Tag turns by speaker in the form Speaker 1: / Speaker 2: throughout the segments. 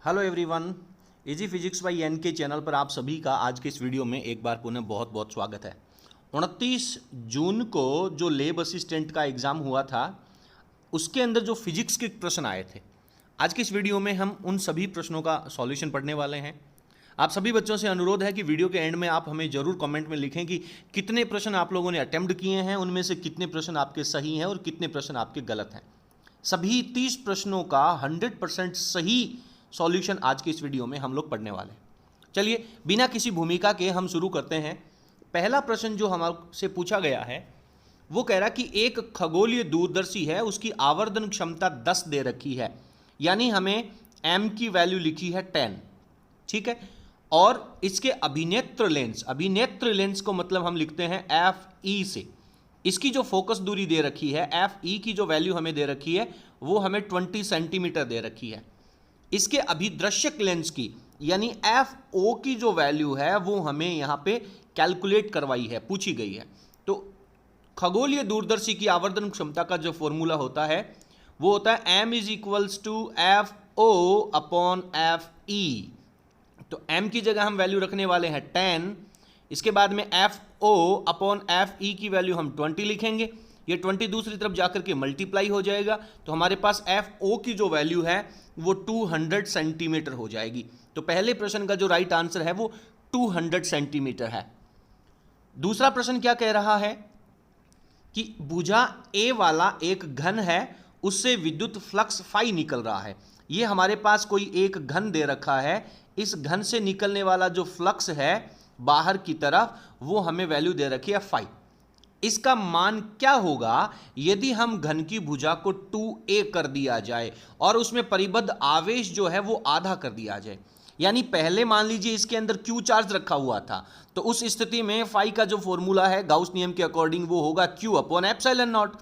Speaker 1: Hello everyone, easy physics by N K channel पर आप सभी का आज के इस वीडियो में एक बार पुनः बहुत बहुत स्वागत है। 29 जून को जो लैब असिस्टेंट का एग्ज़ाम हुआ था उसके अंदर जो फिजिक्स के प्रश्न आए थे, आज के इस वीडियो में हम उन सभी प्रश्नों का सॉल्यूशन पढ़ने वाले हैं। आप सभी बच्चों से अनुरोध है कि वीडियो के एंड में आप हमें ज़रूर कमेंट में लिखें कि कितने प्रश्न आप लोगों ने अटेम्प्ट किए हैं, उनमें से कितने प्रश्न आपके सही हैं और कितने प्रश्न आपके गलत हैं। सभी 30 प्रश्नों का 100% सही सॉल्यूशन आज के इस वीडियो में हम लोग पढ़ने वाले हैं। चलिए बिना किसी भूमिका के हम शुरू करते हैं। पहला प्रश्न जो हमसे पूछा गया है वो कह रहा कि एक खगोलीय दूरदर्शी है, उसकी आवर्धन क्षमता 10 दे रखी है, यानी हमें m की वैल्यू लिखी है 10, ठीक है। और इसके अभिनेत्र लेंस को मतलब हम लिखते हैं FE से। इसकी जो फोकस दूरी दे रखी है FE की जो वैल्यू हमें दे रखी है वो हमें 20 सेंटीमीटर दे रखी है। इसके अभिदृश्यक लेंस की यानी FO की जो वैल्यू है वो हमें यहाँ पे कैलकुलेट करवाई है, पूछी गई है। तो खगोलीय दूरदर्शी की आवर्धन क्षमता का जो फॉर्मूला होता है वो होता है m is equals to FO upon FE। तो m की जगह हम वैल्यू रखने वाले हैं 10, इसके बाद में FO अपॉन FE की वैल्यू हम 20 लिखेंगे। ये 20 दूसरी तरफ जाकर के मल्टीप्लाई हो जाएगा, तो हमारे पास FO की जो वैल्यू है वो 200 सेंटीमीटर हो जाएगी। तो पहले प्रश्न का जो राइट आंसर है वो 200 सेंटीमीटर है। दूसरा प्रश्न क्या कह रहा है कि भुजा A वाला एक घन है, उससे विद्युत फ्लक्स फाई निकल रहा है। ये हमारे पास कोई एक घन दे रखा है, इस घन से निकलने वाला जो फ्लक्स है बाहर की तरफ वो हमें वैल्यू दे रखी है फाई। इसका मान क्या होगा यदि हम घन की भुजा को 2a कर दिया जाए और उसमें परिबद्ध आवेश जो है वो आधा कर दिया जाए। यानी पहले मान लीजिए इसके अंदर q चार्ज रखा हुआ था, तो उस स्थिति में फाई का जो फॉर्मूला है गाउस नियम के अकॉर्डिंग वो होगा q upon epsilon not,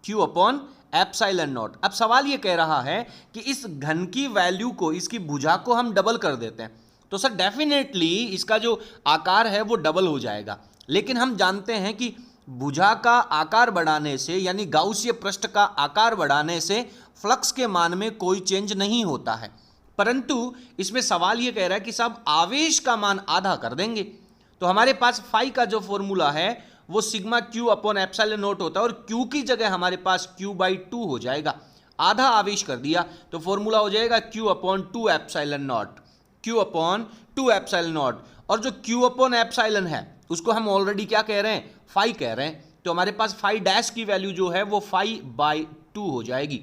Speaker 1: q upon epsilon not. अब सवाल ये कह रहा है कि इस घन की वैल्यू को, इसकी भुजा को हम डबल कर देते हैं तो सर डेफिनेटली इसका जो आकार है वो डबल हो जाएगा। लेकिन हम जानते हैं कि भुजा का आकार बढ़ाने से यानी गाउसीय पृष्ठ का आकार बढ़ाने से फ्लक्स के मान में कोई चेंज नहीं होता है, परंतु इसमें सवाल यह कह रहा है कि साहब आवेश का मान आधा कर देंगे। तो हमारे पास फाई का जो फॉर्मूला है वो sigma Q upon epsilon not होता है और क्यू की जगह हमारे पास q/2 हो जाएगा। आधा आवेश कर दिया तो फॉर्मूला हो जाएगा q upon 2 epsilon not, q upon 2 epsilon not. और जो q अपॉन एप्सिलॉन है उसको हम ऑलरेडी क्या कह रहे हैं, फाई कह रहे हैं। तो हमारे पास फाई डैश की वैल्यू जो है वो फाई/2 हो जाएगी।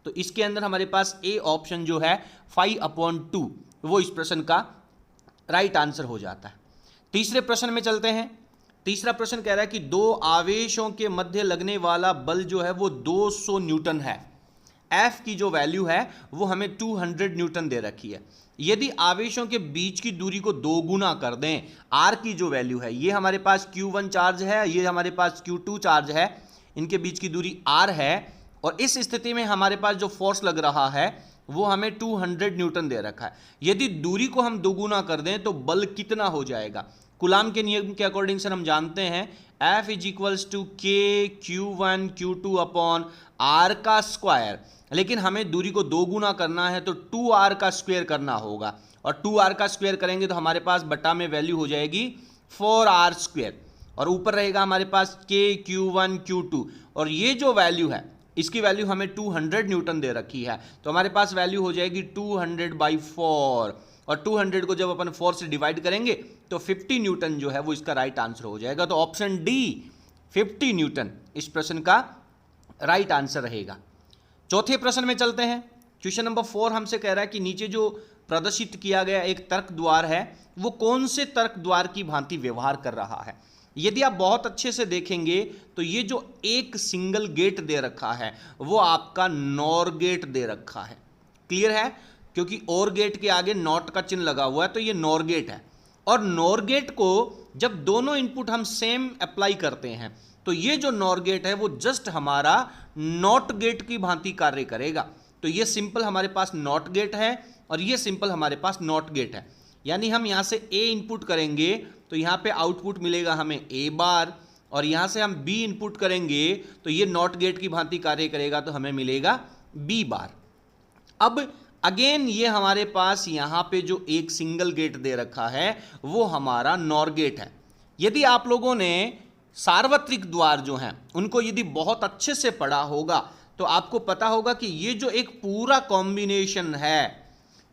Speaker 1: तो इसके अंदर हमारे पास ए ऑप्शन जो है फाई अपॉन 2 वो इस प्रश्न का राइट आंसर हो जाता है। तीसरे प्रश्न में चलते हैं। तीसरा प्रश्न कह रहा है कि दो आवेशों के मध्य लगने वाला बल जो है वो 200 न्यूटन है। F की जो वैल्यू है वो हमें 200 न्यूटन दे रखी है। यदि आवेशों के बीच की दूरी को दो गुना कर दें, R की जो वैल्यू है, ये हमारे पास Q1 चार्ज है, ये हमारे पास Q2 चार्ज है, इनके बीच की दूरी R है और इस स्थिति में हमारे पास जो फोर्स लग रहा है वो हमें 200 न्यूटन दे रखा है। यदि दूरी को हम दोगुना कर दें तो बल कितना हो जाएगा? कूलाम के नियम के अकॉर्डिंग से हम जानते हैं F is equals to K Q1 Q2 upon R का स्क्वायर, लेकिन हमें दूरी को दो गुना करना है तो 2R का स्क्वायर करना होगा और 2R का स्क्वायर करेंगे तो हमारे पास बटा में वैल्यू हो जाएगी 4R स्क्वायर और ऊपर रहेगा हमारे पास K Q1 Q2 और ये जो वैल्यू है इसकी वैल्यू हमें 200 न्यूटन दे रखी है। तो हमारे पास वैल्यू हो जाएगी 200/4 और 200 को जब अपन 4 से डिवाइड करेंगे तो 50 न्यूटन जो है वो इसका राइट आंसर हो जाएगा। तो ऑप्शन डी 50 न्यूटन इस प्रश्न का राइट आंसर रहेगा। चौथे प्रश्न में चलते हैं। क्वेश्चन नंबर 4 हमसे कह रहा है कि नीचे जो प्रदर्शित किया गया एक तर्क द्वार है वो कौन से तर्क द्वार की भांति व्यवहार कर रहा है। यदि आप बहुत अच्छे से देखेंगे तो ये जो एक सिंगल गेट दे रखा है वो आपका नॉर गेट दे रखा है। क्लियर है? क्योंकि और गेट के आगे नॉट का चिन्ह लगा हुआ है तो ये नॉर गेट है और नॉर गेट को जब दोनों इनपुट हम सेम अप्लाई करते हैं तो ये जो नॉर गेट है वो जस्ट हमारा नॉट गेट की भांति कार्य करेगा। तो ये सिंपल हमारे पास नॉट गेट है और ये सिंपल हमारे पास नॉट गेट है। यानी हम यहाँ से A इनपुट करेंगे तो यहाँ पे आउटपुट मिलेगा हमें A बार और यहाँ से हम B इनपुट करेंगे तो ये नॉट गेट की भांति कार्य करेगा तो हमें मिलेगा B बार। अब अगेन ये हमारे पास यहां पे जो एक सिंगल गेट दे रखा है वो हमारा नॉर गेट है। यदि आप लोगों ने सार्वत्रिक द्वार जो हैं उनको यदि बहुत अच्छे से पढ़ा होगा तो आपको पता होगा कि ये जो एक पूरा कॉम्बिनेशन है,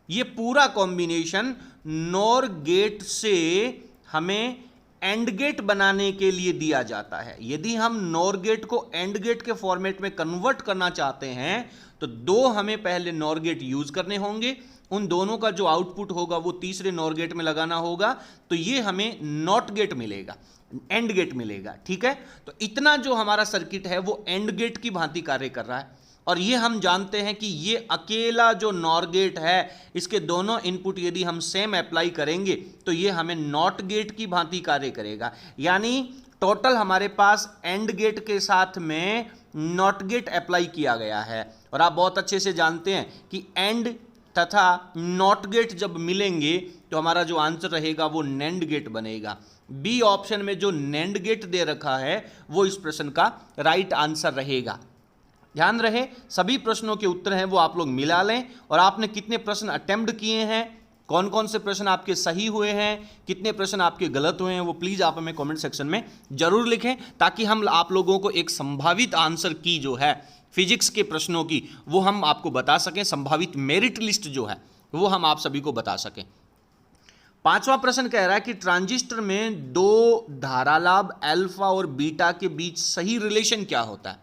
Speaker 1: ये पूरा कॉम्बिनेशन नॉर गेट से हमें एंड गेट बनाने के लिए दिया जाता है। यदि हम नॉर गेट को एंड गेट के फॉर्मेट में कन्वर्ट करना चाहते हैं तो दो हमें पहले नॉर गेट यूज करने होंगे, उन दोनों का जो आउटपुट होगा वो तीसरे नॉर गेट में लगाना होगा, तो ये हमें नॉट गेट मिलेगा, एंड गेट मिलेगा। ठीक है, तो इतना जो हमारा सर्किट है वो एंड गेट की भांति कार्य कर रहा है। और ये हम जानते हैं कि ये अकेला जो नॉर गेट है, इसके दोनों इनपुट यदि हम सेम अप्लाई करेंगे तो ये हमें नॉट गेट की भांति कार्य करेगा। यानी टोटल हमारे पास एंड गेट के साथ में नॉट गेट अप्लाई किया गया है। और आप बहुत अच्छे से जानते हैं कि एंड तथा नॉट गेट जब मिलेंगे तो हमारा जो आंसर रहेगा वो नैंड गेट बनेगा। बी ऑप्शन में जो नैंड गेट दे रखा है वो इस प्रश्न का राइट आंसर रहेगा। ध्यान रहे, सभी प्रश्नों के उत्तर हैं वो आप लोग मिला लें, और आपने कितने प्रश्न अटेम्प्ट किए हैं, कौन कौन से प्रश्न आपके सही हुए हैं, कितने प्रश्न आपके गलत हुए हैं, वो प्लीज़ आप हमें कमेंट सेक्शन में जरूर लिखें, ताकि हम आप लोगों को एक संभावित आंसर की जो है फिजिक्स के प्रश्नों की वो हम आपको बता सकें, संभावित मेरिट लिस्ट जो है वो हम आप सभी को बता सकें। पांचवा प्रश्न कह रहा है कि ट्रांजिस्टर में दो धारा लाभ अल्फा और बीटा के बीच सही रिलेशन क्या होता है।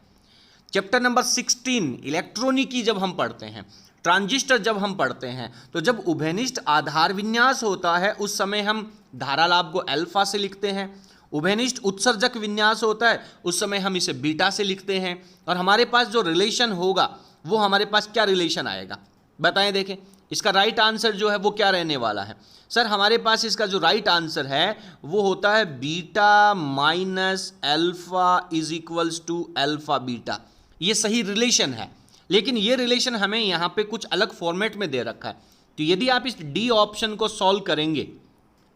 Speaker 1: चैप्टर नंबर 16 इलेक्ट्रॉनिकी जब हम पढ़ते हैं, ट्रांजिस्टर जब हम पढ़ते हैं, तो जब उभयनिष्ठ आधार विन्यास होता है उस समय हम धारा लाभ को अल्फा से लिखते हैं। उभयनिष्ठ उत्सर्जक विन्यास होता है उस समय हम इसे बीटा से लिखते हैं। और हमारे पास जो रिलेशन होगा वो हमारे पास क्या रिलेशन आएगा, बताएं देखें। इसका राइट आंसर जो है वो क्या रहने वाला है। सर हमारे पास इसका जो राइट आंसर है वो होता है beta minus alpha is equals to alpha beta. ये सही रिलेशन है, लेकिन ये रिलेशन हमें यहाँ पे कुछ अलग फॉर्मेट में दे रखा है। तो यदि आप इस डी ऑप्शन को सॉल्व करेंगे,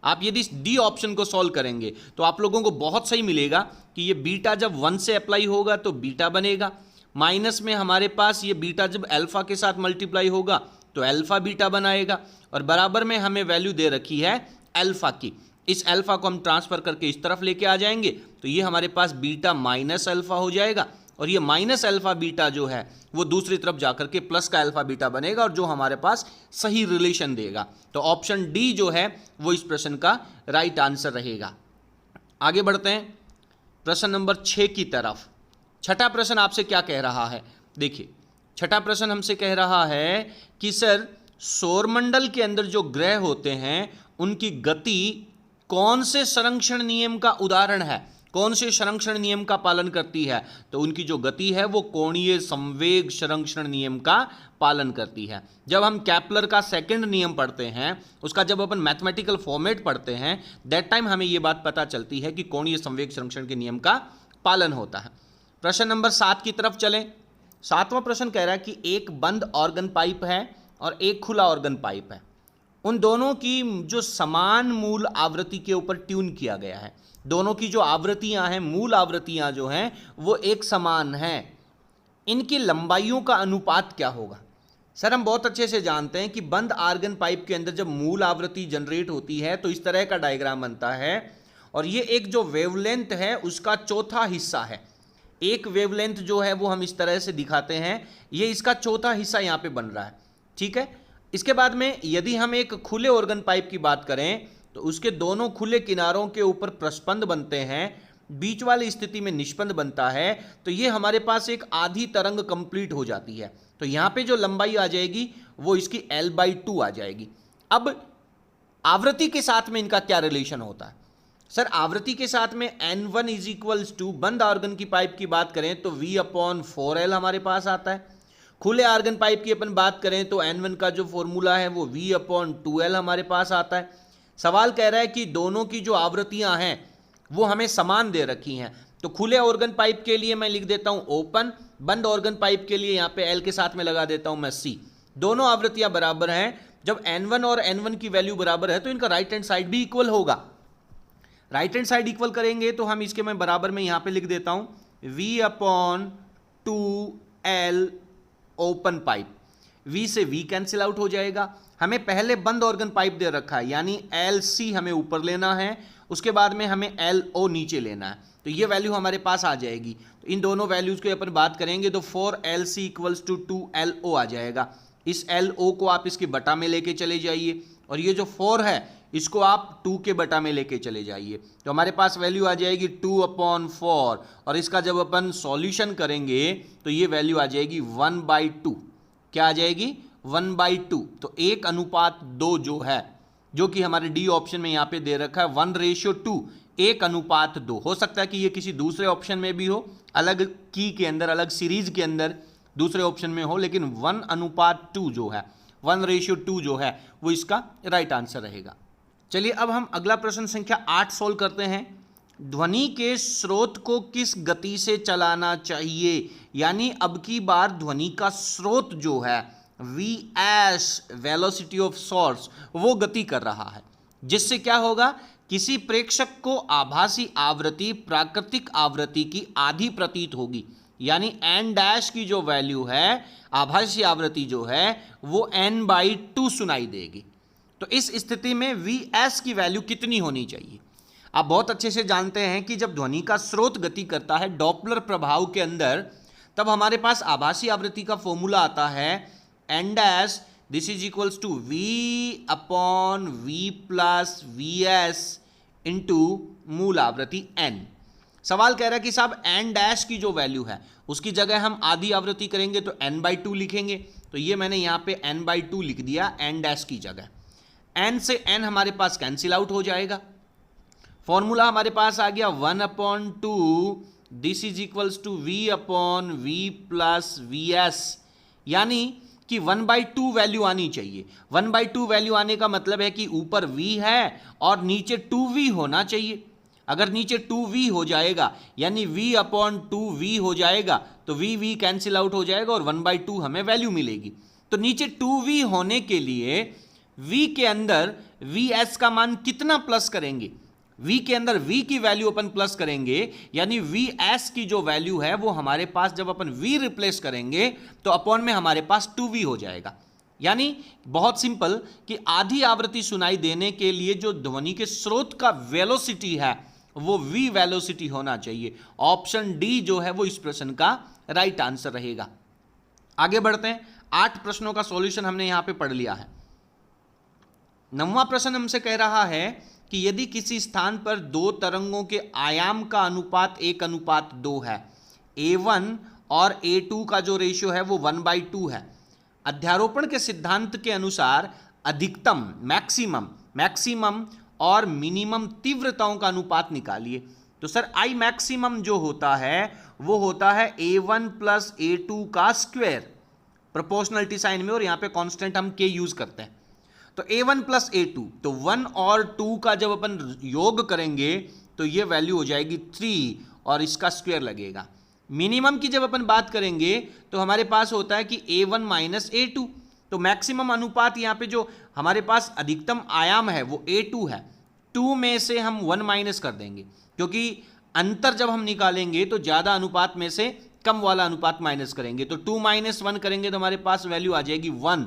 Speaker 1: आप यदि इस डी ऑप्शन को सॉल्व करेंगे तो आप लोगों को बहुत सही मिलेगा कि ये बीटा जब 1 से अप्लाई होगा तो बीटा बनेगा, माइनस में हमारे पास ये बीटा जब अल्फा के साथ मल्टीप्लाई होगा तो अल्फा बीटा बनाएगा, और बराबर में हमें वैल्यू दे रखी है अल्फा की। इस अल्फा को हम ट्रांसफर करके इस तरफ लेके आ जाएंगे तो ये हमारे पास बीटा माइनस अल्फा हो जाएगा, और ये माइनस अल्फा बीटा जो है वो दूसरी तरफ जाकर के प्लस का अल्फा बीटा बनेगा, और जो हमारे पास सही रिलेशन देगा। तो ऑप्शन डी जो है वो इस प्रश्न का राइट आंसर रहेगा। आगे बढ़ते हैं प्रश्न नंबर 6 की तरफ। छठा प्रश्न आपसे क्या कह रहा है, देखिए छठा प्रश्न हमसे कह रहा है कि सर सौरमंडल के अंदर जो ग्रह होते हैं उनकी गति कौन से संरक्षण नियम का उदाहरण है, कौन से संरक्षण नियम का पालन करती है। तो उनकी जो गति है वो कोणीय संवेग संरक्षण नियम का पालन करती है। जब हम केपलर का सेकंड नियम पढ़ते हैं, उसका जब अपन मैथमेटिकल फॉर्मेट पढ़ते हैं, दैट टाइम हमें ये बात पता चलती है कि कोणीय संवेग संरक्षण के नियम का पालन होता है। प्रश्न नंबर 7 की तरफ चलें। 7वां प्रश्न कह रहा है कि एक बंद ऑर्गन पाइप है और एक खुला ऑर्गन पाइप है, उन दोनों की जो समान मूल आवृत्ति के ऊपर ट्यून किया गया है। दोनों की जो आवृत्तियां हैं, मूल आवृत्तियां जो हैं वो एक समान हैं, इनकी लंबाइयों का अनुपात क्या होगा। सर हम बहुत अच्छे से जानते हैं कि बंद आर्गन पाइप के अंदर जब मूल आवृत्ति जनरेट होती है तो इस तरह का डायग्राम बनता है, और ये एक जो वेवलेंथ है उसका चौथा हिस्सा है। एक वेवलेंथ जो है वो हम इस तरह से दिखाते हैं, ये इसका चौथा हिस्सा यहाँ पे बन रहा है, ठीक है। इसके बाद में यदि हम एक खुले ऑर्गन पाइप की बात करें तो उसके दोनों खुले किनारों के ऊपर प्रस्पंद बनते हैं, बीच वाली स्थिति में निष्पंद बनता है, तो ये हमारे पास एक आधी तरंग कंप्लीट हो जाती है। तो यहाँ पे जो लंबाई आ जाएगी वो इसकी L/2 आ जाएगी। अब आवृत्ति के साथ में इनका क्या रिलेशन होता है। सर आवृत्ति के साथ में N1 इज इक्वल्स टू, बंद आर्गन की पाइप की बात करें तो V/4L हमारे पास आता है। खुले आर्गन पाइप की अपन बात करें तो N1 का जो फॉर्मूला है वो V/2L हमारे पास आता है। सवाल कह रहा है कि दोनों की जो आवृत्तियां हैं वो हमें समान दे रखी हैं, तो खुले ऑर्गन पाइप के लिए मैं लिख देता हूं ओपन, बंद ऑर्गन पाइप के लिए यहां पे L के साथ में लगा देता हूं मैं C। दोनों आवृत्तियां बराबर हैं, जब N1 और N1 की वैल्यू बराबर है तो इनका राइट हैंड साइड भी इक्वल होगा। राइट हैंड साइड इक्वल करेंगे तो हम इसके मैं बराबर में यहां पे लिख देता हूं V/2L ओपन पाइप। V से V कैंसिल आउट हो जाएगा। हमें पहले बंद ऑर्गन पाइप दे रखा है, यानी LC हमें ऊपर लेना है, उसके बाद में हमें LO नीचे लेना है, तो ये वैल्यू हमारे पास आ जाएगी। तो इन दोनों वैल्यूज को अपन बात करेंगे तो 4LC इक्वल्स टू 2LO आ जाएगा। इस LO को आप इसके बटा में लेके चले जाइए और ये जो 4 है इसको आप 2 के बटा में लेके चले जाइए, तो हमारे पास वैल्यू आ जाएगी 2/4 और इसका जब अपन सॉल्यूशन करेंगे तो ये वैल्यू आ जाएगी 1/2। क्या आ जाएगी? 1/2। तो 1:2 जो है, जो कि हमारे डी ऑप्शन में यहाँ पे दे रखा है 1:2, 1:2। हो सकता है कि ये किसी दूसरे ऑप्शन में भी हो, अलग की के अंदर, अलग सीरीज के अंदर दूसरे ऑप्शन में हो, लेकिन 1:2 जो है, 1:2 जो है वो इसका राइट आंसर रहेगा। चलिए अब हम अगला प्रश्न संख्या 8 सोल्व करते हैं। ध्वनि के स्रोत को किस गति से चलाना चाहिए, यानी अब की बार ध्वनि का स्रोत जो है Vs वेलोसिटी ऑफ सोर्स वो गति कर रहा है, जिससे क्या होगा, किसी प्रेक्षक को आभासी आवृत्ति प्राकृतिक आवृत्ति की आधी प्रतीत होगी, यानी n' की जो वैल्यू है, आभासी आवृत्ति जो है वो n/2 सुनाई देगी। तो इस स्थिति में Vs की वैल्यू कितनी होनी चाहिए? आप बहुत अच्छे से जानते हैं कि जब ध्वनि का स्रोत गति करता है डॉपलर प्रभाव के अंदर, तब हमारे पास आभासी आवृत्ति का फॉर्मूला आता है n' this is equals to V/V plus Vs into मूल आवृत्ति n। सवाल कह रहा है कि साहब n' की जो वैल्यू है उसकी जगह हम आधी आवृत्ति करेंगे तो n/2 लिखेंगे, तो ये मैंने यहाँ पे n/2 लिख दिया n' की जगह। n से n हमारे पास कैंसिल आउट हो जाएगा, फॉर्मूला हमारे पास आ गया 1/2 this is equals to V/V plus Vs, यानी कि 1/2 वैल्यू आनी चाहिए। 1/2 वैल्यू आने का मतलब है कि ऊपर V है और नीचे 2V होना चाहिए। अगर नीचे 2V हो जाएगा यानी V/2V हो जाएगा, तो V कैंसिल आउट हो जाएगा और 1/2 हमें वैल्यू मिलेगी। तो नीचे 2V होने के लिए V के अंदर Vs का मान कितना प्लस करेंगे? V के अंदर V की वैल्यू अपन प्लस करेंगे, यानी Vs की जो वैल्यू है वो हमारे पास जब अपन V रिप्लेस करेंगे तो अपॉन में हमारे पास 2V हो जाएगा। यानी बहुत सिंपल कि आधी आवृत्ति सुनाई देने के लिए जो ध्वनि के स्रोत का वेलोसिटी है वो V वेलोसिटी होना चाहिए। ऑप्शन डी जो है वो इस प्रश्न का राइट आंसर रहेगा। आगे बढ़ते हैं, 8 प्रश्नों का सॉल्यूशन हमने यहां पे पढ़ लिया है। 9वां प्रश्न हमसे कह रहा है कि यदि किसी स्थान पर दो तरंगों के आयाम का अनुपात 1:2 है, A1 और A2 का जो रेशियो है वो 1/2 है, अध्यारोपण के सिद्धांत के अनुसार अधिकतम मैक्सिमम और मिनिमम तीव्रताओं का अनुपात निकालिए। तो सर I मैक्सिमम जो होता है वो होता है A1 प्लस A2 का स्क्वायर, प्रोपोर्शनलिटी साइन में, और यहाँ पे कांस्टेंट हम K यूज करते हैं। तो A1 प्लस A2, तो 1 और 2 का जब अपन योग करेंगे तो ये वैल्यू हो जाएगी 3 और इसका स्क्वायर लगेगा। मिनिमम की जब अपन बात करेंगे तो हमारे पास होता है कि A1 माइनस A2, तो मैक्सिमम अनुपात यहाँ पे जो हमारे पास अधिकतम आयाम है वो A2 है, 2 में से हम 1 माइनस कर देंगे, क्योंकि अंतर जब हम निकालेंगे तो ज़्यादा अनुपात में से कम वाला अनुपात माइनस करेंगे, तो 2 माइनस 1 करेंगे तो हमारे पास वैल्यू आ जाएगी 1,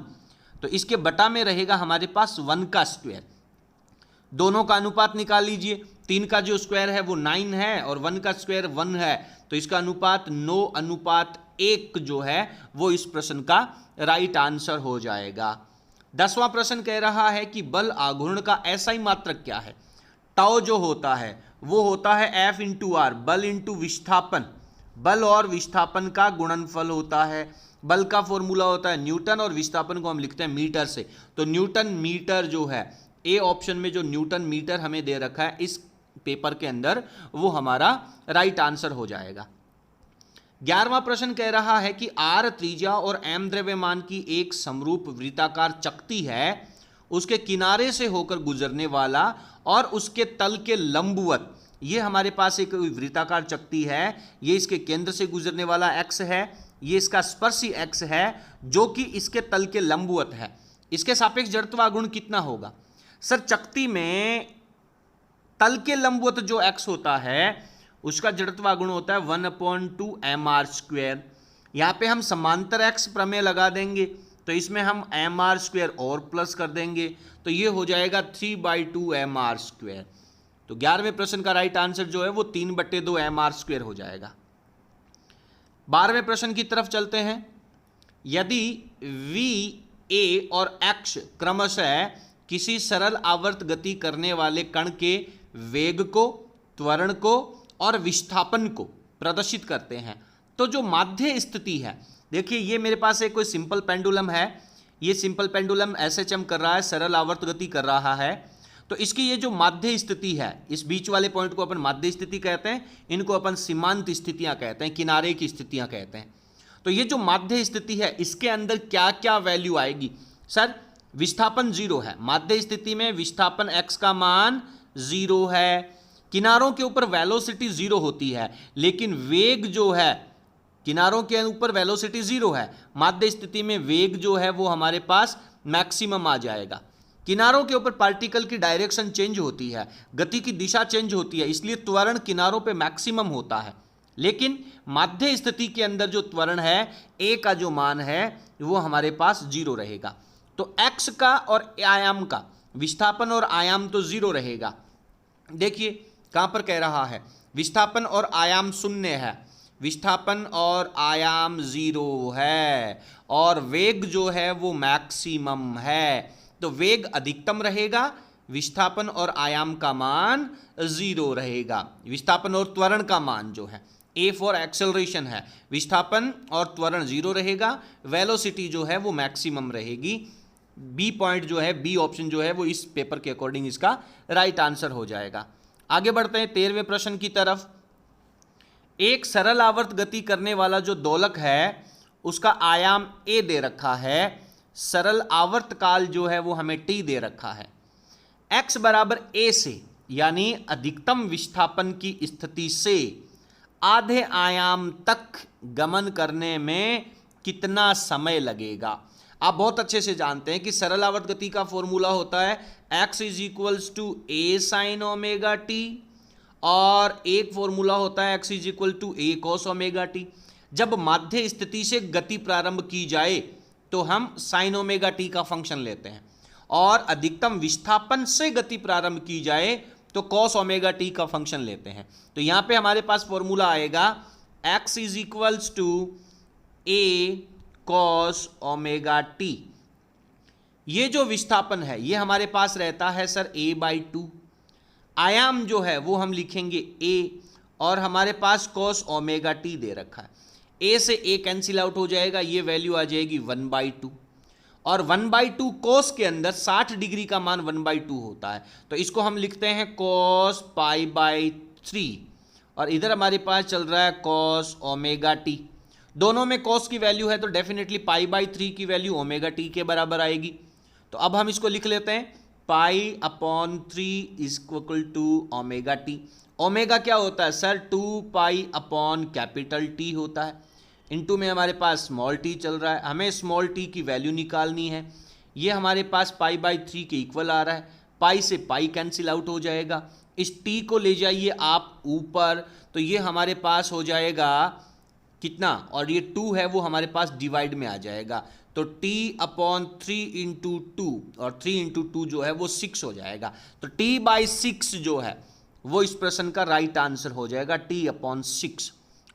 Speaker 1: तो इसके बटा में रहेगा हमारे पास 1 का स्क्वायर। दोनों का अनुपात निकाल लीजिए, 3 का जो स्क्वायर है वो 9 है और 1 का स्क्वायर 1 है, तो इसका अनुपात 9:1 जो है वो इस प्रश्न का राइट आंसर हो जाएगा। 10वां प्रश्न कह रहा है कि बल आघूर्ण का SI मात्रक क्या है? टाउ जो होता है वो होता है F इंटू R, बल इंटू विस्थापन, बल और विस्थापन का गुणनफल होता है। बल का फॉर्मूला होता है न्यूटन और विस्थापन को हम लिखते हैं मीटर से, तो न्यूटन मीटर जो है, ए ऑप्शन में जो न्यूटन मीटर हमें दे रखा है इस पेपर के अंदर, वो हमारा राइट आंसर हो जाएगा। 11वां प्रश्न कह रहा है कि R त्रिज्या और M द्रव्यमान की एक समरूप वृत्ताकार चकती है, उसके किनारे से होकर गुजरने वाला और उसके तल के लंबवत, ये हमारे पास एक वृत्ताकार चकती है, ये इसके केंद्र से गुजरने वाला x है, ये इसका स्पर्शी x है जो कि इसके तल के लंबवत है। इसके सापेक्ष जड़त्वाघूर्ण कितना होगा? सर चकती में तल के लंबवत जो x होता है उसका जड़त्वाघूर्ण होता है 1/2 mr²। यहाँ पे हम समांतर x प्रमेय लगा देंगे तो इसमें हम mr² और प्लस कर देंगे, तो ये हो जाएगा 3/2 mr²। तो 11वें प्रश्न का राइट आंसर जो है वो 3/2 mr² हो जाएगा। 12वें प्रश्न की तरफ चलते हैं। यदि v, a और x क्रमशः किसी सरल आवर्त गति करने वाले कण के वेग को, त्वरण को और विस्थापन को प्रदर्शित करते हैं, तो जो माध्य स्थिति है, देखिए ये मेरे पास एक कोई सिंपल पेंडुलम है, ये सिंपल पेंडुलम SHM कर रहा है, सरल आवर्त गति कर रहा है। तो इसकी ये जो माध्य स्थिति है, इस बीच वाले पॉइंट को अपन माध्य स्थिति कहते हैं, इनको अपन सीमांत स्थितियां कहते हैं, किनारे की स्थितियां कहते हैं। तो ये जो माध्य स्थिति है, इसके अंदर क्या क्या वैल्यू आएगी? सर विस्थापन 0 है, माध्य स्थिति में विस्थापन x का मान 0 है, किनारों के ऊपर वेलोसिटी 0 होती है, लेकिन वेग जो है, किनारों के ऊपर वेलोसिटी 0 है, माध्य स्थिति में वेग जो है वो हमारे पास मैक्सिमम आ जाएगा। किनारों के ऊपर पार्टिकल की डायरेक्शन चेंज होती है, गति की दिशा चेंज होती है, इसलिए त्वरण किनारों पे मैक्सिमम होता है। लेकिन माध्य स्थिति के अंदर जो त्वरण है, a का जो मान है वो हमारे पास 0 रहेगा। तो x का और आयाम का, विस्थापन और आयाम तो 0 रहेगा। देखिए कहां पर कह रहा है, विस्थापन और आयाम 0 है, विस्थापन और आयाम 0 है, और वेग जो है वो मैक्सिमम है। तो वेग अधिकतम रहेगा, विस्थापन और आयाम का मान 0 रहेगा। विस्थापन और त्वरण का मान जो है, A फॉर एक्सेलरेशन है, विस्थापन और त्वरण 0 रहेगा, वेलोसिटी जो है वो मैक्सिमम रहेगी। बी पॉइंट जो है, बी ऑप्शन जो है वो इस पेपर के अकॉर्डिंग इसका राइट आंसर हो जाएगा। आगे बढ़ते हैं 13वें प्रश्न की तरफ। एक सरल आवर्त गति करने वाला जो दोलक है, उसका आयाम a दे रखा है, सरल आवर्त काल जो है वो हमें t दे रखा है। x बराबर a से, यानी अधिकतम विस्थापन की स्थिति से आधे आयाम तक गमन करने में कितना समय लगेगा? आप बहुत अच्छे से जानते हैं कि सरल आवर्त गति का फॉर्मूला होता है x = a sin ωt, और एक फॉर्मूला होता है x = a cos ωt। जब माध्य स्थिति से गति प्रारंभ की जाए तो हम sin ωt का फंक्शन लेते हैं, और अधिकतम विस्थापन से गति प्रारंभ की जाए तो cos ωt का फंक्शन लेते हैं। तो यहां पे हमारे पास फॉर्मूला आएगा x = a cos ωt। ये जो विस्थापन है ये हमारे पास रहता है सर a/2, आयाम जो है वो हम लिखेंगे a, और हमारे पास cos ωt दे रखा है। a से a कैंसिल आउट हो जाएगा, ये वैल्यू आ जाएगी 1/2, और 1/2 cos के अंदर 60 डिग्री का मान 1/2 होता है, तो इसको हम लिखते हैं cos π/3, और इधर हमारे पास चल रहा है cos ωt। दोनों में cos की वैल्यू है तो डेफिनेटली π/3 की वैल्यू ωt के बराबर आएगी। तो अब हम इसको लिख लेते हैं π/3 = ωt। ओमेगा क्या होता है सर? 2π/T होता है। इनटू में हमारे पास स्मॉल t चल रहा है, हमें स्मॉल t की वैल्यू निकालनी है। ये हमारे पास π/3 के इक्वल आ रहा है, पाई से पाई कैंसिल आउट हो जाएगा। इस t को ले जाइए आप ऊपर, तो ये हमारे पास हो जाएगा कितना, और ये 2 है वो हमारे पास डिवाइड में आ जाएगा, तो t/3 × 2, और 3 × 2 जो है वो 6 हो जाएगा। तो t/6 जो है वो इस प्रश्न का राइट आंसर हो जाएगा, t/6।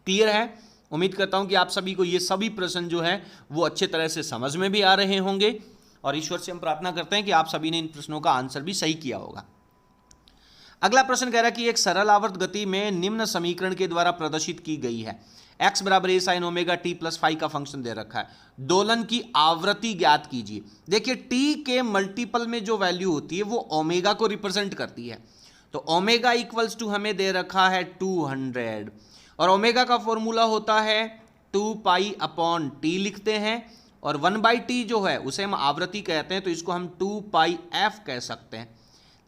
Speaker 1: क्लियर है? उम्मीद करता हूं कि आप सभी को ये सभी प्रश्न जो है वो अच्छे तरह से समझ में भी आ रहे होंगे, और ईश्वर से हम प्रार्थना करते हैं कि आप सभी ने इन प्रश्नों का आंसर भी सही किया होगा। अगला प्रश्न कह रहा है कि एक सरल आवर्त गति में निम्न समीकरण के द्वारा प्रदर्शित की गई है, x बराबर a sin ωt plus phi का फंक्शन दे रखा है, दोलन की आवृत्ति ज्ञात कीजिए। देखिए t के मल्टीपल में जो वैल्यू होती है वो ओमेगा को रिप्रेजेंट करती है, तो ओमेगा इक्वल्स टू हमें दे रखा है 200, और ओमेगा का फॉर्मूला होता है 2π/T लिखते हैं, और 1/T जो है उसे हम आवृत्ति कहते हैं, तो इसको हम 2πf कह सकते हैं।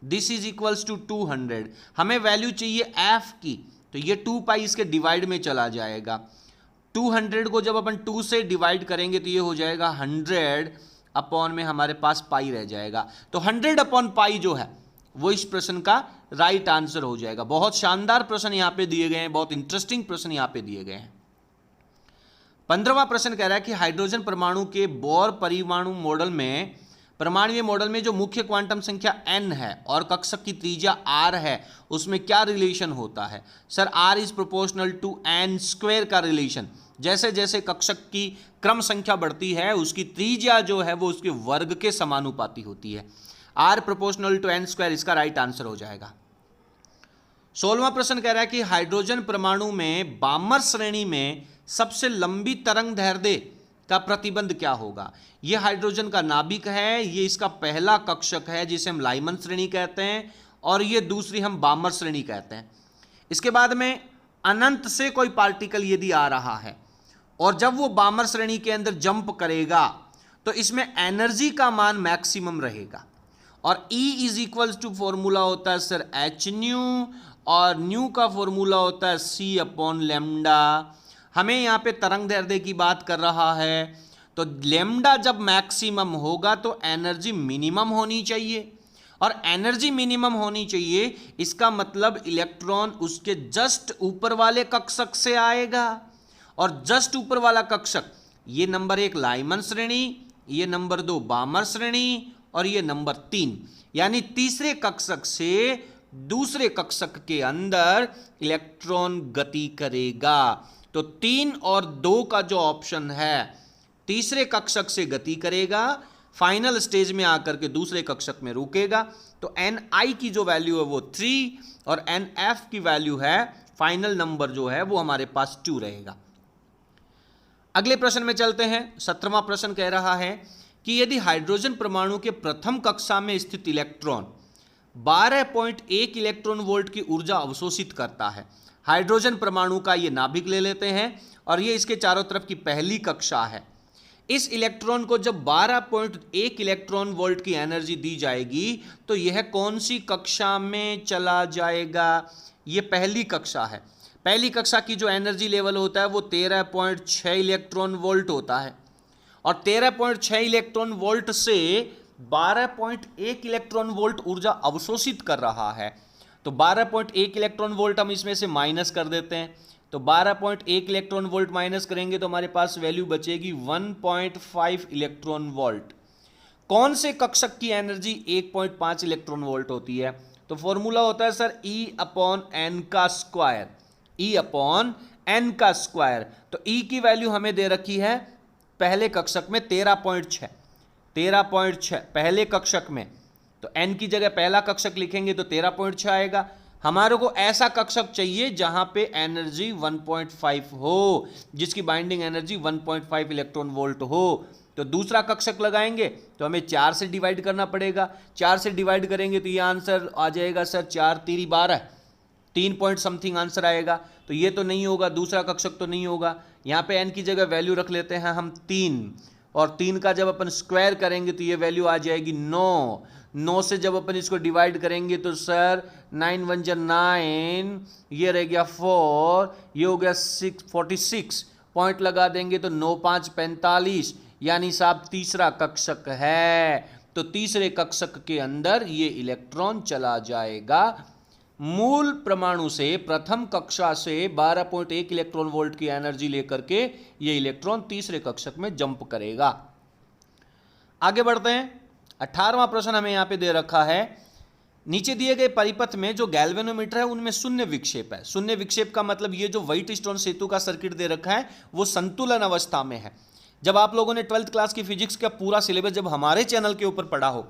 Speaker 1: This is equals to 200। हमें वैल्यू चाहिए f की, तो ये 2π इसके डिवाइड में चला जाएगा। 200 को जब अपन 2 से डिवाइड करेंगे तो ये हो जाएगा 100 में हमारे पास पाई रह जाएगा, तो 100/π जो है वो इस प्रश्न का राइट आंसर हो जाएगा। बहुत शानदार प्रश्न यहाँ पे दिए गए हैं, बहुत इंटरेस्टिंग प्रश्न यहाँ पे दिए गए हैं। 15वां प्रश्न कह रहा है कि हाइड्रोजन परमाणु के बोर परमाणु मॉडल में, परमाणुीय मॉडल में जो मुख्य क्वांटम संख्या n है और कक्षक की त्रिज्या r है, उसमें क्या रिलेशन होता है? Sir r is proportional to n square का रिलेशन। जैसे जैसे कक्षक की क्रम संख्या बढ़ती है उसकी त्रिज्या जो है वो उसके वर्ग के समानुपाती होती है। r proportional to n square इसका राइट आंसर हो जाएगा। 16वां प्रश्न कह रहा है कि हाइड्रोजन परमाणु में बामर श्रेणी में सबसे लंबी तरंग दैर्ध्य का प्रतिबंध क्या होगा? यह हाइड्रोजन का नाभिक है, ये इसका पहला कक्षक है जिसे हम लाइमन श्रेणी कहते हैं, और ये दूसरी हम बामर श्रेणी कहते हैं। इसके बाद में अनंत से कोई पार्टिकल यदि आ रहा है और जब वो बामर श्रेणी के अंदर जंप करेगा तो इसमें एनर्जी का मान मैक्सिमम रहेगा, और E is equals to formula होता है सर एच न्यू, और न्यू का फॉर्मूला होता है C अपॉन लेमडा। हमें यहाँ पे तरंग दैर्ध्य की बात कर रहा है, तो लेमडा जब मैक्सिमम होगा तो एनर्जी मिनिमम होनी चाहिए, और एनर्जी मिनिमम होनी चाहिए इसका मतलब इलेक्ट्रॉन उसके जस्ट ऊपर वाले कक्षक से आएगा, और जस्ट ऊपर वाला कक्षक ये नंबर 1 लाइमन श्रेणी, ये नंबर 2 बामर श्रेणी, और ये नंबर 3 यानी तीसरे कक्षक से दूसरे कक्षक के अंदर इलेक्ट्रॉन गति करेगा। तो 3 और 2 का जो ऑप्शन है, तीसरे कक्षक से गति करेगा, फाइनल स्टेज में आकर के दूसरे कक्षक में रुकेगा। तो Ni की जो वैल्यू है वो 3 और Nf की वैल्यू है, फाइनल नंबर जो है वो हमारे पास 2 रहेगा। अगले प्रश्न में चलते हैं। 17वां प्रश्न कह रहा है कि यदि हाइड्रोजन परमाणु के प्रथम कक्षा में स्थित इलेक्ट्रॉन 12.1 इलेक्ट्रॉन वोल्ट की ऊर्जा अवशोषित करता है, हाइड्रोजन परमाणु का ये नाभिक ले लेते हैं और ये इसके चारों तरफ की पहली कक्षा है। इस इलेक्ट्रॉन को जब 12.1 इलेक्ट्रॉन वोल्ट की एनर्जी दी जाएगी तो यह कौन सी कक्षा में चला जाएगा? ये पहली कक्षा है। पहली कक्षा की जो एनर्जी लेवल होता है वो 13.6 इलेक्ट्रॉन वोल्ट होता है, और 13.6 इलेक्ट्रॉन वोल्ट से 12.1 इलेक्ट्रॉन वोल्ट ऊर्जा अवशोषित कर रहा है। तो 12.1 इलेक्ट्रॉन वोल्ट हम इसमें से माइनस कर देते हैं, तो 12.1 इलेक्ट्रॉन वोल्ट माइनस करेंगे तो हमारे पास वैल्यू बचेगी 1.5 इलेक्ट्रॉन वोल्ट। कौन से कक्षक की एनर्जी 1.5 इलेक्ट्रॉन वोल्ट होती है? तो फॉर्मूला होता है सर E अपॉन एन का स्क्वायर, E अपॉन एन का स्क्वायर। तो E की वैल्यू हमें दे रखी है पहले कक्षक में 13.6 पहले कक्षक में, तो n की जगह पहला कक्षक लिखेंगे तो 13.6 आएगा। हमारे को ऐसा कक्षक चाहिए जहां पे एनर्जी 1.5 हो, जिसकी बाइंडिंग एनर्जी 1.5 इलेक्ट्रॉन वोल्ट हो। तो दूसरा कक्षक लगाएंगे तो हमें 4 से डिवाइड करना पड़ेगा, 4 से डिवाइड करेंगे तो ये आंसर आ जाएगा सर 4 3 12, 3 पॉइंट समथिंग आंसर आएगा। तो ये तो नहीं होगा, दूसरा कक्षक तो नहीं होगा। यहाँ पे n की जगह वैल्यू रख लेते हैं हम 3, और 3 का जब अपन स्क्वायर करेंगे तो ये वैल्यू आ जाएगी 9। 9 से जब अपन इसको डिवाइड करेंगे तो सर 9 1 जा 9, ये रह गया 4, ये हो गया 46, पॉइंट लगा देंगे तो 9 5 45, यानी साहब तीसरा कक्षक है। तो तीसरे कक्षक के अंदर ये इलेक्ट्रॉन चला जाएगा। मूल परमाणु से प्रथम कक्षा से 12.1 इलेक्ट्रॉन वोल्ट की एनर्जी लेकर के ये इलेक्ट्रॉन तीसरे कक्षक में जंप करेगा। आगे बढ़ते हैं। 18वां प्रश्न हमें यहां पे दे रखा है, नीचे दिए गए परिपथ में जो गैल्वेनोमीटर है उनमें शून्य विक्षेप है। शून्य विक्षेप का मतलब ये जो व्हाइटस्टोन सेतु का सर्किट दे रखा है वो संतुलन अवस्था में है। जब आप लोगों ने 12th क्लास की फिजिक्स का पूरा सिलेबस जब हमारे चैनल के ऊपर पढ़ा हो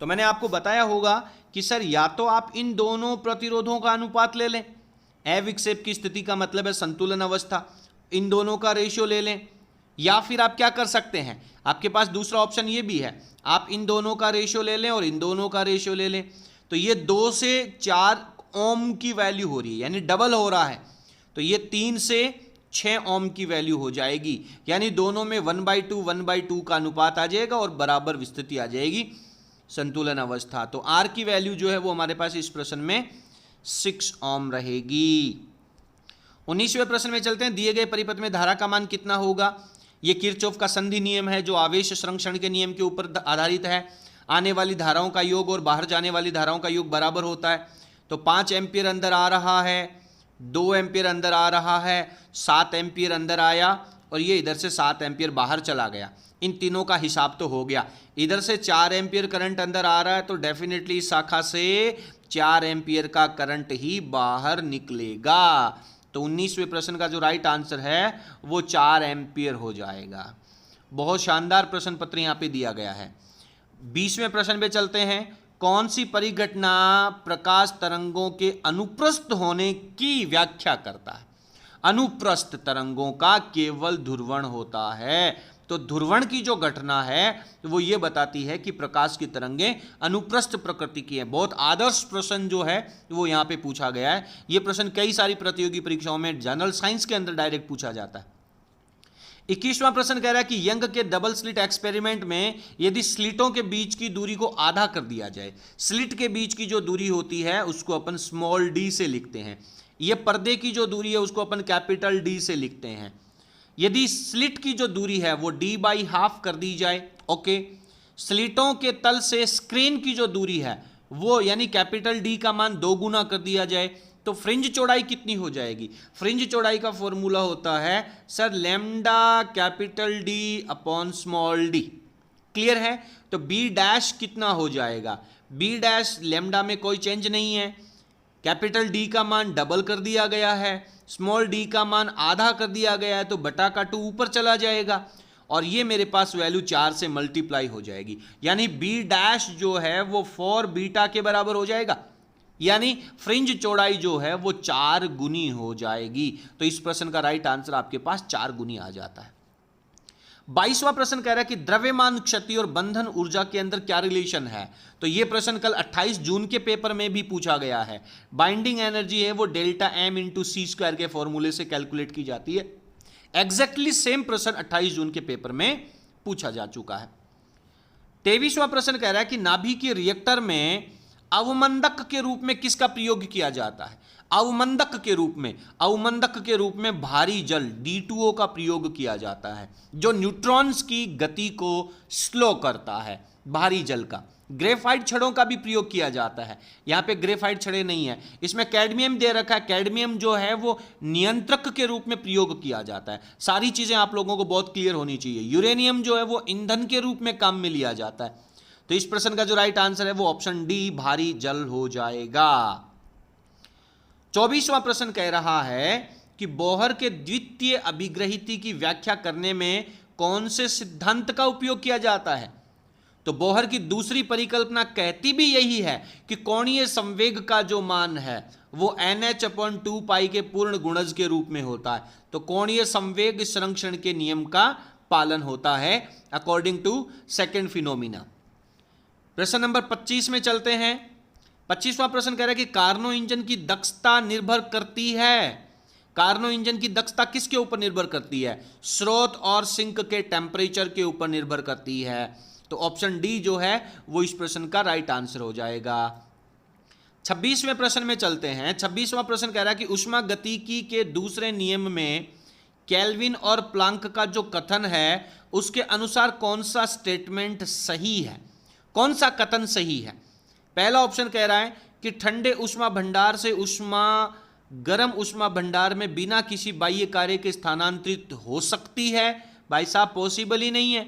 Speaker 1: तो मैंने आपको बताया होगा कि सर या तो आप इन दोनों प्रतिरोधों का अनुपात ले लें, अविक्षेप की स्थिति का मतलब है संतुलन अवस्था, इन दोनों का रेशियो ले लें, या फिर आप क्या कर सकते हैं, आपके पास दूसरा ऑप्शन ये भी है, आप इन दोनों का रेशियो ले लें और इन दोनों का रेशियो ले लें। तो ये 2 से 4 ओम की वैल्यू हो रही है, यानी डबल हो रहा है, तो ये 3 से 6 ओम की वैल्यू हो जाएगी, यानी दोनों में 1/2 का अनुपात आ जाएगा और बराबर विस्तृति आ जाएगी, संतुलन अवस्था। तो R की वैल्यू जो है वो हमारे पास इस प्रश्न में 6 ओम रहेगी। 19वें प्रश्न में चलते हैं। दिए गए परिपथ में धारा का मान कितना होगा? ये किरचॉफ का संधि नियम है जो आवेश संरक्षण के नियम के ऊपर आधारित है। आने वाली धाराओं का योग और बाहर जाने वाली धाराओं का योग बराबर होता है। तो 5 एम्पियर अंदर आ रहा है, 2 एम्पियर अंदर आ रहा है, 7 एम्पियर अंदर आया और ये इधर से 7 एम्पियर बाहर चला गया। इन तीनों का हिसाब तो हो गया। इधर से 4 एम्पियर करंट अंदर आ रहा है तो डेफिनेटली इस शाखा से 4 एम्पियर का करंट ही बाहर निकलेगा। तो 19वें प्रश्न का जो राइट आंसर है वो 4 एम्पियर हो जाएगा। बहुत शानदार प्रश्न पत्र यहाँ पे दिया गया है। 20वें प्रश्न पे चलते हैं। कौन सी परिघटना प्रकाश तरंगों के अनुप्रस्थ होने की व्याख्या करता है? अनुप्रस्थ तरंगों का केवल ध्रुवण होता है। तो ध्रुवण की जो घटना है वो ये बताती है कि प्रकाश की तरंगें अनुप्रस्थ प्रकृति की है। बहुत आदर्श प्रश्न जो है वो यहाँ पे पूछा गया है। ये प्रश्न कई सारी प्रतियोगी परीक्षाओं में जनरल साइंस के अंदर डायरेक्ट पूछा जाता है। 21वां प्रश्न कह रहा है कि यंग के डबल स्लिट एक्सपेरिमेंट में यदि स्लिटों के बीच की दूरी को आधा कर दिया जाए, स्लिट के बीच की जो दूरी होती है उसको अपन स्मॉल डी से लिखते हैं, ये पर्दे की जो दूरी है उसको अपन कैपिटल डी से लिखते हैं। यदि स्लिट की जो दूरी है वो d/2 कर दी जाए, ओके, स्लिटों के तल से स्क्रीन की जो दूरी है वो यानी कैपिटल डी का मान 2 गुना कर दिया जाए तो फ्रिंज चौड़ाई कितनी हो जाएगी? फ्रिंज चौड़ाई का फॉर्मूला होता है sir lambda capital D upon small D. Clear है? तो बी डैश कितना हो जाएगा? बी डैश लैम्डा में कोई चेंज नहीं है, कैपिटल डी का मान डबल कर दिया गया है, स्मॉल डी का मान आधा कर दिया गया है तो बटा का 2 ऊपर चला जाएगा और ये मेरे पास वैल्यू 4 से मल्टीप्लाई हो जाएगी। यानी बी डैश जो है वो 4 बीटा के बराबर हो जाएगा, यानी फ्रिंज चौड़ाई जो है वो 4 गुनी हो जाएगी। तो इस प्रश्न का राइट आंसर आपके पास 4 गुनी आ जाता है। 22वां प्रश्न कह रहा है कि द्रव्यमान क्षति और बंधन ऊर्जा के अंदर क्या रिलेशन है? तो यह प्रश्न कल 28 जून के पेपर में भी पूछा गया है। बाइंडिंग एनर्जी है वो डेल्टा एम इंटू सी स्क्वायर के फॉर्मूले से कैलकुलेट की जाती है। एग्जैक्टली सेम प्रश्न 28 जून के पेपर में पूछा जा चुका है। 23वां प्रश्न कह रहा है कि नाभिकीय रिएक्टर में अवमंदक के रूप में किसका प्रयोग किया जाता है? अवमंदक के रूप में भारी जल D2O का प्रयोग किया जाता है जो न्यूट्रॉन्स की गति को स्लो करता है, भारी जल का। ग्रेफाइट छड़ों का भी प्रयोग किया जाता है। यहाँ पे ग्रेफाइट छड़े नहीं है, इसमें कैडमियम दे रखा है। कैडमियम जो है वो नियंत्रक के रूप में प्रयोग किया जाता है। सारी चीजें आप लोगों को बहुत क्लियर होनी चाहिए। यूरेनियम जो है वो ईंधन के रूप में काम में लिया जाता है। तो इस प्रश्न का जो राइट आंसर है वो ऑप्शन डी भारी जल हो जाएगा। 24वां प्रश्न कह रहा है कि बोहर के द्वितीय अभिग्रहित की व्याख्या करने में कौन से सिद्धांत का उपयोग किया जाता है? तो बोहर की दूसरी परिकल्पना कहती भी यही है कि कोणीय संवेग का जो मान है वो NH/2π के पूर्ण गुणज के रूप में होता है। तो कोणीय संवेग संरक्षण के नियम का पालन होता है अकॉर्डिंग टू सेकंड फिनोमिना। प्रश्न नंबर 25 में चलते हैं। 25वां प्रश्न कह रहा है कि कार्नो इंजन की दक्षता निर्भर करती है। कार्नो इंजन की दक्षता किसके ऊपर निर्भर करती है? स्रोत और सिंक के टेम्परेचर के ऊपर निर्भर करती है। तो ऑप्शन डी जो है वो इस प्रश्न का राइट आंसर हो जाएगा। 26वें प्रश्न में चलते हैं। 26वां प्रश्न कह रहा है कि ऊष्मागतिकी के दूसरे नियम में केल्विन और प्लांक का जो कथन है उसके अनुसार कौन सा स्टेटमेंट सही है? कौन सा कथन सही है? पहला ऑप्शन कह रहा है कि ठंडे ऊष्मा भंडार से ऊष्मा गर्म ऊष्मा भंडार में बिना किसी बाह्य कार्य के स्थानांतरित हो सकती है। भाई साहब पॉसिबल ही नहीं है।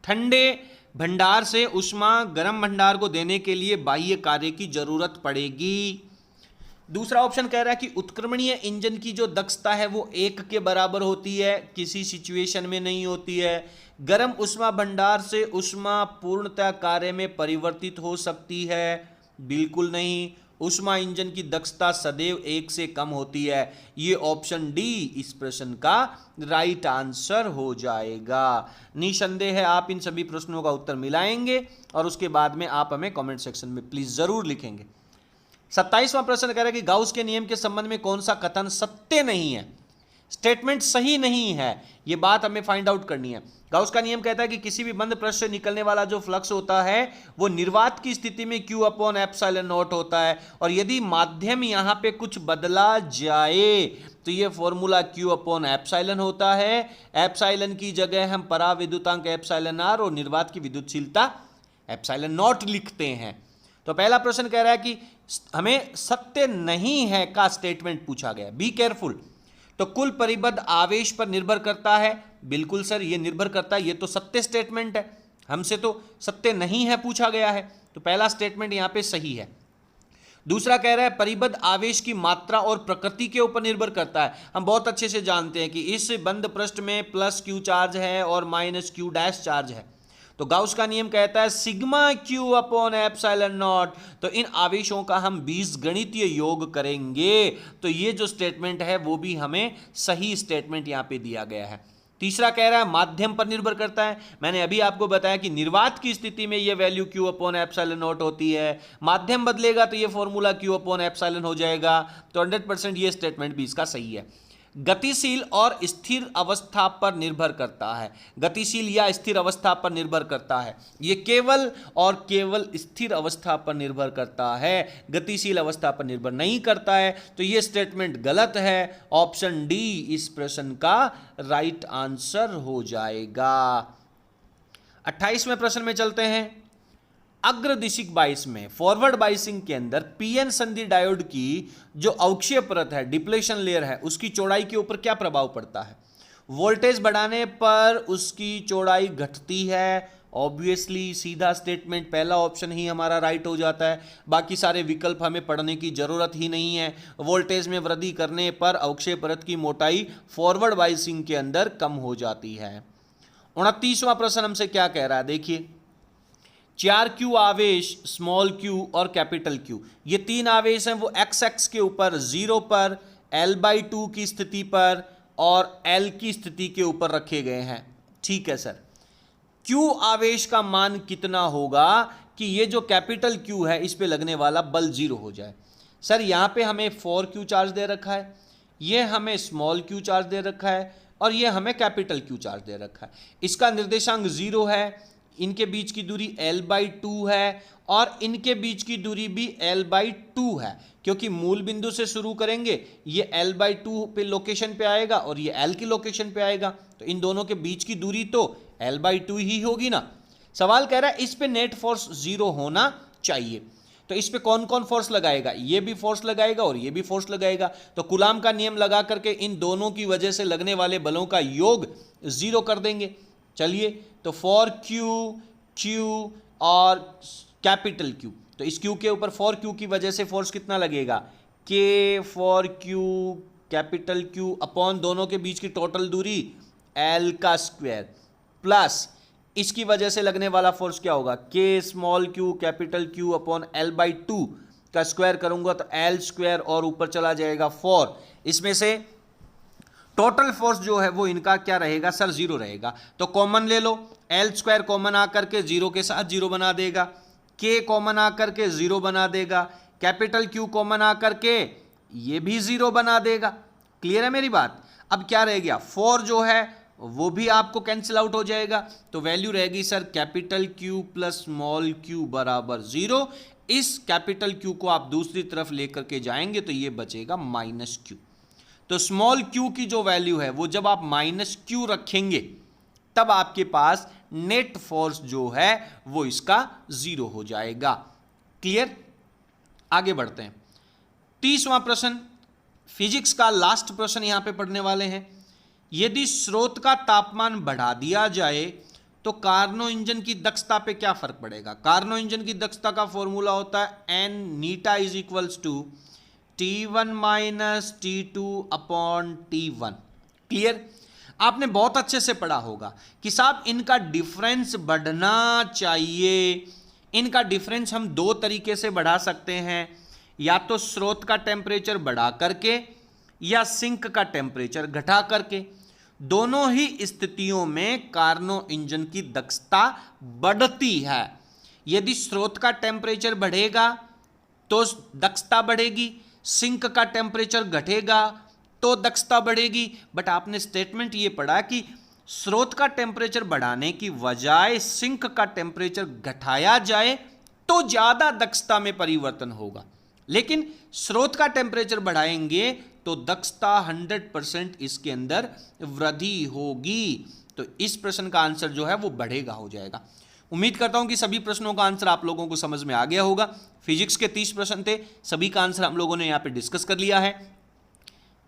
Speaker 1: ठंडे भंडार से ऊष्मा गर्म भंडार को देने के लिए बाह्य कार्य की जरूरत पड़ेगी। दूसरा ऑप्शन कह रहा है कि उत्क्रमणीय इंजन की जो दक्षता है वो 1 के बराबर होती है, किसी सिचुएशन में नहीं होती है। गर्म ऊष्मा भंडार से ऊष्मा पूर्णतः कार्य में परिवर्तित हो सकती है, बिल्कुल नहीं। ऊष्मा इंजन की दक्षता सदैव 1 से कम होती है। ये ऑप्शन डी इस प्रश्न का राइट आंसर हो जाएगा। निसंदेह आप इन सभी प्रश्नों का उत्तर मिलाएंगे और उसके बाद में आप हमें कमेंट सेक्शन में प्लीज जरूर लिखेंगे। 27वां प्रश्न कह रहा है कि गाउस के नियम के संबंध में कौन सा कथन सत्य नहीं है, स्टेटमेंट सही नहीं है? यह बात हमें फाइंड आउट करनी है। गाउस का नियम कहता है कि किसी भी बंद पृष्ठ से निकलने वाला जो फ्लक्स होता है वो निर्वात की स्थिति में Q/ε0 होता है और यदि माध्यम यहां पे कुछ बदला जाए तो ये फॉर्मूला Q/ε होता है। एप्सिलॉन की जगह हम पराविद्युतांक εr और निर्वात की विद्युतशीलता ε0 लिखते हैं। तो पहला प्रश्न कह रहा है कि हमें सत्य नहीं है का स्टेटमेंट पूछा गया। Be careful. तो कुल परिबद्ध आवेश पर निर्भर करता है, बिल्कुल सर, ये निर्भर करता है, ये तो सत्य स्टेटमेंट है, हमसे तो सत्य नहीं है पूछा गया है, तो पहला स्टेटमेंट यहां पे सही है। दूसरा कह रहा है परिबद्ध आवेश की मात्रा और प्रकृति के ऊपर निर्भर करता है। हम बहुत अच्छे से जानते हैं कि इस बंद पृष्ठ में प्लस क्यू चार्ज है और माइनस क्यू डैश चार्ज है, तो गाउस का नियम कहता है sigma Q upon epsilon not, तो इन आवेशों का हम बीजगणितीय योग करेंगे, तो ये जो स्टेटमेंट है वो भी हमें सही स्टेटमेंट यहां पे दिया गया है। तीसरा कह रहा है माध्यम पर निर्भर करता है। मैंने अभी आपको बताया कि निर्वात की स्थिति में ये value Q upon epsilon not होती है, माध्यम बदलेगा तो ये फॉर्मूला क्यू अपॉन एप्सिलॉन हो जाएगा, तो 100% ये स्टेटमेंट भी इसका सही है। गतिशील और स्थिर अवस्था पर निर्भर करता है, गतिशील या स्थिर अवस्था पर निर्भर करता है, ये केवल और केवल स्थिर अवस्था पर निर्भर करता है, गतिशील अवस्था पर निर्भर नहीं करता है, तो ये स्टेटमेंट गलत है। ऑप्शन डी इस प्रश्न का राइट आंसर हो जाएगा। 28वें प्रश्न में चलते हैं। अग्रदिशिक बाइस में फॉरवर्ड बाइसिंग के अंदर पीएन संधि डायोड की जो अवक्षीय परत है, डिप्लेशन लेयर है, उसकी चौड़ाई के ऊपर क्या प्रभाव पड़ता है? वोल्टेज बढ़ाने पर उसकी चौड़ाई घटती है। ऑब्वियसली सीधा स्टेटमेंट पहला ऑप्शन ही हमारा राइट हो जाता है, बाकी सारे विकल्प हमें पढ़ने की जरूरत ही नहीं है। वोल्टेज में वृद्धि करने पर अवक्षीय परत की मोटाई फॉरवर्ड बाइसिंग के अंदर कम हो जाती है। 29वां प्रश्न हमसे क्या कह रहा है, देखिए 4 क्यू आवेश, स्मॉल क्यू और कैपिटल क्यू, ये 3 आवेश हैं, वो एक्स एक्स के ऊपर 0 पर, L/2 की स्थिति पर और L की स्थिति के ऊपर रखे गए हैं। ठीक है सर, क्यू आवेश का मान कितना होगा कि ये जो कैपिटल क्यू है इस पे लगने वाला बल 0 हो जाए? सर यहाँ पे हमें 4 क्यू चार्ज दे रखा है, ये हमें स्मॉल क्यू चार्ज दे रखा है और ये हमें कैपिटल क्यू चार्ज दे रखा है। इसका निर्देशांक 0 है, इनके बीच की दूरी L/2 है और इनके बीच की दूरी भी L/2 है, क्योंकि मूल बिंदु से शुरू करेंगे, ये L/2 पे लोकेशन पे आएगा और ये L की लोकेशन पे आएगा, तो इन दोनों के बीच की दूरी तो L/2 ही होगी ना। सवाल कह रहा है इस पे नेट फोर्स 0 होना चाहिए, तो इस पे कौन कौन फोर्स लगाएगा? ये भी फोर्स लगाएगा और ये भी फोर्स लगाएगा, तो कूलाम का नियम लगा करके इन दोनों की वजह से लगने वाले बलों का योग 0 कर देंगे। चलिए, तो 4 क्यू, क्यू और कैपिटल क्यू, तो इस क्यू के ऊपर 4 क्यू की वजह से फोर्स कितना लगेगा? के 4 क्यू कैपिटल क्यू अपॉन दोनों के बीच की टोटल दूरी L का स्क्वायर प्लस इसकी वजह से लगने वाला फोर्स क्या होगा? के small Q capital Q upon L/2 का स्क्वायर करूंगा तो L स्क्वायर और ऊपर चला जाएगा 4। इसमें से टोटल फोर्स जो है वो इनका क्या रहेगा सर? 0 रहेगा, तो कॉमन ले लो, L स्क्वायर कॉमन आकर के 0 के साथ 0 बना देगा, K कॉमन आकर के 0 बना देगा, कैपिटल Q कॉमन आकर के ये भी 0 बना देगा। क्लियर है मेरी बात? अब क्या रह गया? 4 जो है वो भी आपको कैंसिल आउट हो जाएगा, तो वैल्यू रहेगी sir capital Q plus small q बराबर 0। इस कैपिटल Q को आप दूसरी तरफ लेकर के जाएंगे तो ये बचेगा माइनस Q। तो स्मॉल q की जो वैल्यू है वो जब आप माइनस Q रखेंगे तब आपके पास नेट फोर्स जो है वो इसका 0 हो जाएगा। क्लियर? आगे बढ़ते हैं। 30वां प्रश्न, फिजिक्स का लास्ट प्रश्न यहां पे पढ़ने वाले हैं। यदि स्रोत का तापमान बढ़ा दिया जाए तो कार्नो इंजन की दक्षता पे क्या फर्क पड़ेगा? कार्नो इंजन की दक्षता का फॉर्मूला होता है n नीटा is equals to T1 minus T2 upon T1। Clear? आपने बहुत अच्छे से पढ़ा होगा कि साहब इनका डिफरेंस बढ़ना चाहिए। इनका डिफरेंस हम 2 तरीके से बढ़ा सकते हैं, या तो स्रोत का टेम्परेचर बढ़ा करके या सिंक का टेम्परेचर घटा करके। दोनों ही स्थितियों में कार्नो इंजन की दक्षता बढ़ती है। यदि स्रोत का टेम्परेचर बढ़ेगा तो दक्षता बढ़ेगी, सिंक का टेम्परेचर घटेगा तो दक्षता बढ़ेगी। बट आपने स्टेटमेंट ये पढ़ा कि स्रोत का टेम्परेचर बढ़ाने की बजाय सिंक का टेम्परेचर घटाया जाए तो ज्यादा दक्षता में परिवर्तन होगा, लेकिन स्रोत का टेम्परेचर बढ़ाएंगे तो दक्षता 100% इसके अंदर वृद्धि होगी। तो इस प्रश्न का आंसर जो है वो बढ़ेगा हो जाएगा। उम्मीद करता हूं कि सभी प्रश्नों का आंसर आप लोगों को समझ में आ गया होगा। फिजिक्स के 30 प्रश्न थे, सभी का आंसर हम लोगों ने यहां पे डिस्कस कर लिया है।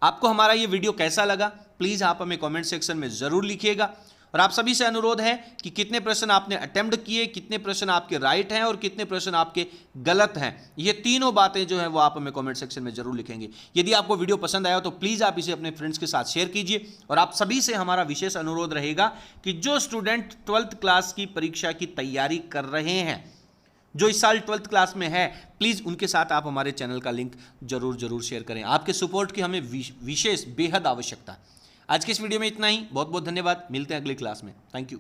Speaker 1: आपको हमारा ये वीडियो कैसा लगा प्लीज़ आप हमें कमेंट सेक्शन में ज़रूर लिखिएगा। और आप सभी से अनुरोध है कि कितने प्रश्न आपने अटेम्प्ट किए, कितने प्रश्न आपके राइट हैं और कितने प्रश्न आपके गलत हैं, ये तीनों बातें जो हैं वो आप हमें कमेंट सेक्शन में जरूर लिखेंगे। यदि आपको वीडियो पसंद आया तो प्लीज़ आप इसे अपने फ्रेंड्स के साथ शेयर कीजिए। और आप सभी से हमारा विशेष अनुरोध रहेगा कि जो स्टूडेंट 12th क्लास की परीक्षा की तैयारी कर रहे हैं, जो इस साल 12th क्लास में है, प्लीज़ उनके साथ आप हमारे चैनल का लिंक जरूर शेयर करें। आपके सपोर्ट की हमें विशेष बेहद आवश्यकता है। आज के इस वीडियो में इतना ही। बहुत बहुत धन्यवाद। मिलते हैं अगली क्लास में। Thank you.